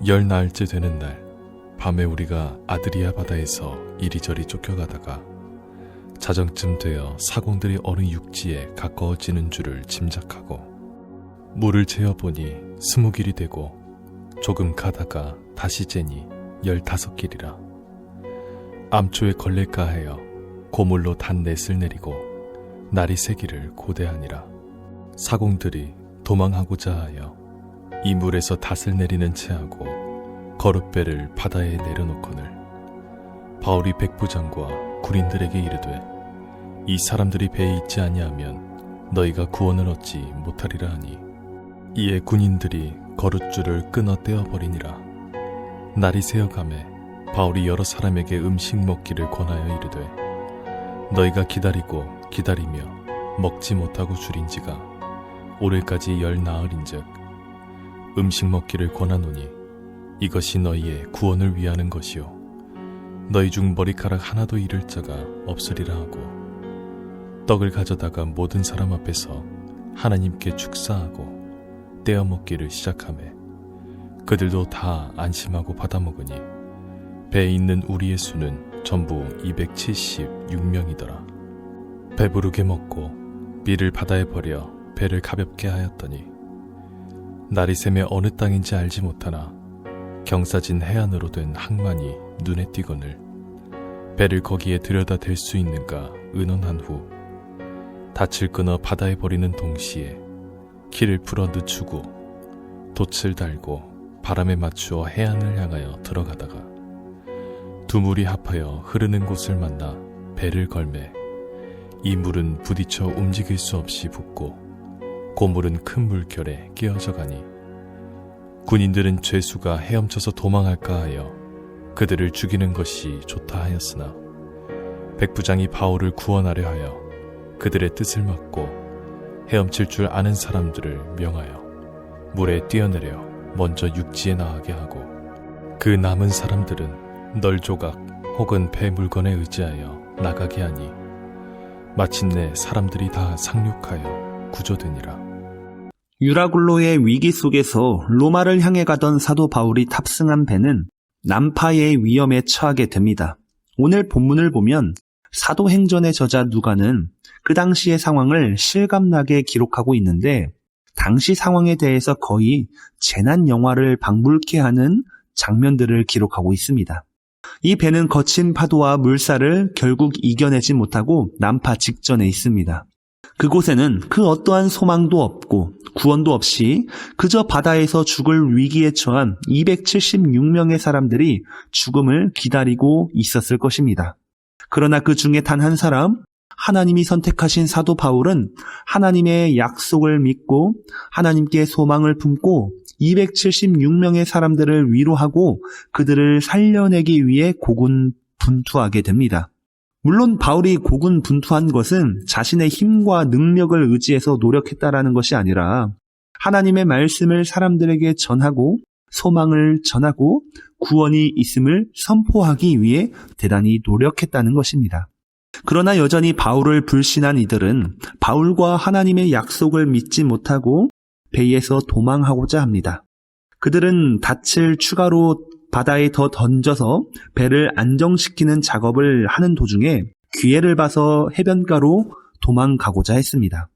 10나흘째 되는 날, 밤에 우리가 아드리아 바다에서 이리저리 쫓겨가다가 자정쯤 되어 사공들이 어느 육지에 가까워지는 줄을 짐작하고 물을 재어보니 20길이 되고 조금 가다가 다시 재니 15길이라. 암초에 걸릴까 하여 고물로 단넷을 내리고 날이 새기를 고대하니라. 사공들이 도망하고자 하여 이 물에서 닷을 내리는 체하고 거룻배를 바다에 내려놓거늘 바울이 백부장과 군인들에게 이르되 이 사람들이 배에 있지 아니하면 너희가 구원을 얻지 못하리라 하니 이에 군인들이 거룻줄을 끊어 떼어버리니라. 날이 새어가매 바울이 여러 사람에게 음식 먹기를 권하여 이르되 너희가 기다리고 기다리며 먹지 못하고 줄인지가 오늘까지 10나흘인즉 음식 먹기를 권하노니 이것이 너희의 구원을 위하는 것이요 너희 중 머리카락 하나도 잃을 자가 없으리라 하고 떡을 가져다가 모든 사람 앞에서 하나님께 축사하고 떼어 먹기를 시작하매 그들도 다 안심하고 받아 먹으니 배에 있는 우리의 수는 전부 276명이더라. 배부르게 먹고 밀을 바다에 버려 배를 가볍게 하였더니 날이 새매 어느 땅인지 알지 못하나 경사진 해안으로 된 항만이 눈에 띄거늘 배를 거기에 들여다 댈 수 있는가 의논한 후 닻을 끊어 바다에 버리는 동시에 키를 풀어 늦추고 돛을 달고 바람에 맞추어 해안을 향하여 들어가다가 두 물이 합하여 흐르는 곳을 만나 배를 걸매 이 물은 부딪혀 움직일 수 없이 붓고 고물은 큰 물결에 끼어져 가니 군인들은 죄수가 헤엄쳐서 도망할까 하여 그들을 죽이는 것이 좋다 하였으나 백부장이 바울을 구원하려 하여 그들의 뜻을 막고 헤엄칠 줄 아는 사람들을 명하여 물에 뛰어내려 먼저 육지에 나가게 하고 그 남은 사람들은 널조각 혹은 배 물건에 의지하여 나가게 하니 마침내 사람들이 다 상륙하여 구조되니라. 유라굴로의 위기 속에서 로마를 향해 가던 사도 바울이 탑승한 배는 난파의 위험에 처하게 됩니다. 오늘 본문을 보면 사도행전의 저자 누가는 그 당시의 상황을 실감나게 기록하고 있는데 당시 상황에 대해서 거의 재난 영화를 방불케 하는 장면들을 기록하고 있습니다. 이 배는 거친 파도와 물살을 결국 이겨내지 못하고 난파 직전에 있습니다. 그곳에는 그 어떠한 소망도 없고 구원도 없이 그저 바다에서 죽을 위기에 처한 276명의 사람들이 죽음을 기다리고 있었을 것입니다. 그러나 그 중에 단 한 사람, 하나님이 선택하신 사도 바울은 하나님의 약속을 믿고 하나님께 소망을 품고 276명의 사람들을 위로하고 그들을 살려내기 위해 고군분투하게 됩니다. 물론 바울이 고군분투한 것은 자신의 힘과 능력을 의지해서 노력했다라는 것이 아니라 하나님의 말씀을 사람들에게 전하고 소망을 전하고 구원이 있음을 선포하기 위해 대단히 노력했다는 것입니다. 그러나 여전히 바울을 불신한 이들은 바울과 하나님의 약속을 믿지 못하고 배에서 도망하고자 합니다. 그들은 닻을 추가로 바다에 더 던져서 배를 안정시키는 작업을 하는 도중에 기회를 봐서 해변가로 도망가고자 했습니다.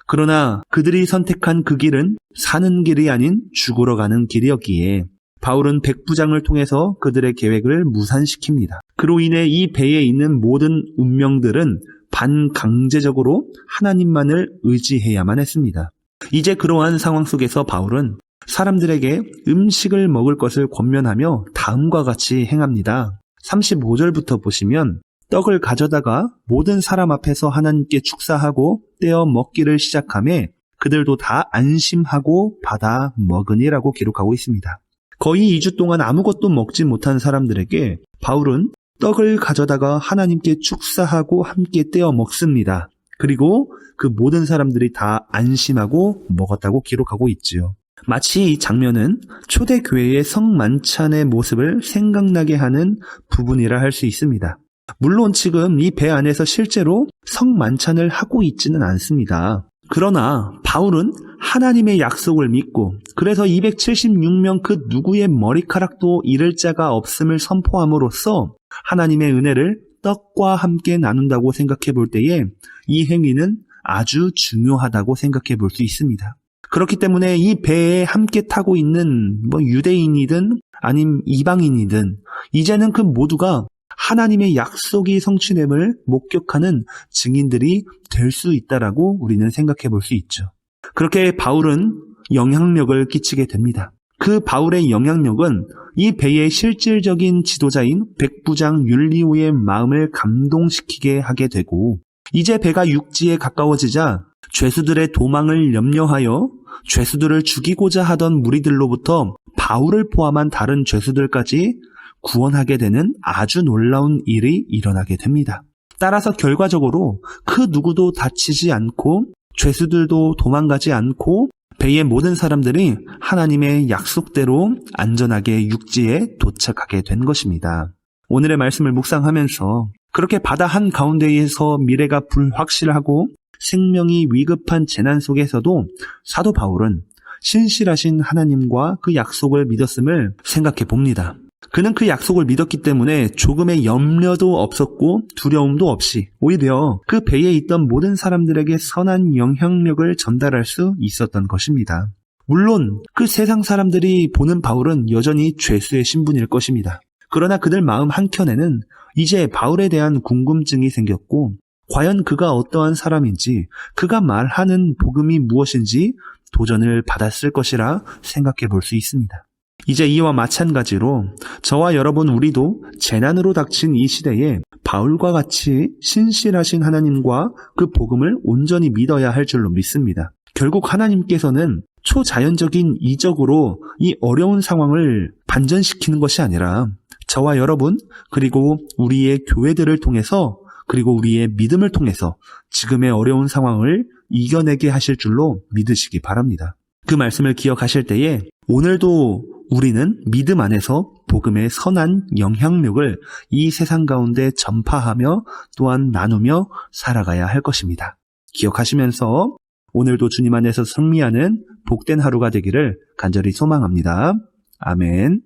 그러나 그들이 선택한 그 길은 사는 길이 아닌 죽으러 가는 길이었기에 바울은 백부장을 통해서 그들의 계획을 무산시킵니다. 그로 인해 이 배에 있는 모든 운명들은 반강제적으로 하나님만을 의지해야만 했습니다. 이제 그러한 상황 속에서 바울은 사람들에게 음식을 먹을 것을 권면하며 다음과 같이 행합니다. 35절부터 보시면 떡을 가져다가 모든 사람 앞에서 하나님께 축사하고 떼어 먹기를 시작하며 그들도 다 안심하고 받아 먹으니라고 기록하고 있습니다. 거의 2주 동안 아무것도 먹지 못한 사람들에게 바울은 떡을 가져다가 하나님께 축사하고 함께 떼어 먹습니다. 그리고 그 모든 사람들이 다 안심하고 먹었다고 기록하고 있지요. 마치 이 장면은 초대교회의 성만찬의 모습을 생각나게 하는 부분이라 할 수 있습니다. 물론 지금 이 배 안에서 실제로 성만찬을 하고 있지는 않습니다. 그러나 바울은 하나님의 약속을 믿고 그래서 276명 그 누구의 머리카락도 잃을 자가 없음을 선포함으로써 하나님의 은혜를 떡과 함께 나눈다고 생각해 볼 때에 이 행위는 아주 중요하다고 생각해 볼 수 있습니다. 그렇기 때문에 이 배에 함께 타고 있는 유대인이든 아님 이방인이든 이제는 그 모두가 하나님의 약속이 성취됨을 목격하는 증인들이 될 수 있다라고 우리는 생각해 볼 수 있죠. 그렇게 바울은 영향력을 끼치게 됩니다. 그 바울의 영향력은 이 배의 실질적인 지도자인 백부장 율리오의 마음을 감동시키게 하게 되고 이제 배가 육지에 가까워지자 죄수들의 도망을 염려하여 죄수들을 죽이고자 하던 무리들로부터 바울을 포함한 다른 죄수들까지 구원하게 되는 아주 놀라운 일이 일어나게 됩니다. 따라서 결과적으로 그 누구도 다치지 않고 죄수들도 도망가지 않고 배의 모든 사람들이 하나님의 약속대로 안전하게 육지에 도착하게 된 것입니다. 오늘의 말씀을 묵상하면서 그렇게 바다 한가운데에서 미래가 불확실하고 생명이 위급한 재난 속에서도 사도 바울은 신실하신 하나님과 그 약속을 믿었음을 생각해 봅니다. 그는 그 약속을 믿었기 때문에 조금의 염려도 없었고 두려움도 없이 오히려 그 배에 있던 모든 사람들에게 선한 영향력을 전달할 수 있었던 것입니다. 물론 그 세상 사람들이 보는 바울은 여전히 죄수의 신분일 것입니다. 그러나 그들 마음 한켠에는 이제 바울에 대한 궁금증이 생겼고 과연 그가 어떠한 사람인지 그가 말하는 복음이 무엇인지 도전을 받았을 것이라 생각해 볼 수 있습니다. 이제 이와 마찬가지로 저와 여러분 우리도 재난으로 닥친 이 시대에 바울과 같이 신실하신 하나님과 그 복음을 온전히 믿어야 할 줄로 믿습니다. 결국 하나님께서는 초자연적인 이적으로 이 어려운 상황을 반전시키는 것이 아니라 저와 여러분 그리고 우리의 교회들을 통해서 그리고 우리의 믿음을 통해서 지금의 어려운 상황을 이겨내게 하실 줄로 믿으시기 바랍니다. 그 말씀을 기억하실 때에 오늘도 우리는 믿음 안에서 복음의 선한 영향력을 이 세상 가운데 전파하며 또한 나누며 살아가야 할 것입니다. 기억하시면서 오늘도 주님 안에서 승리하는 복된 하루가 되기를 간절히 소망합니다. 아멘.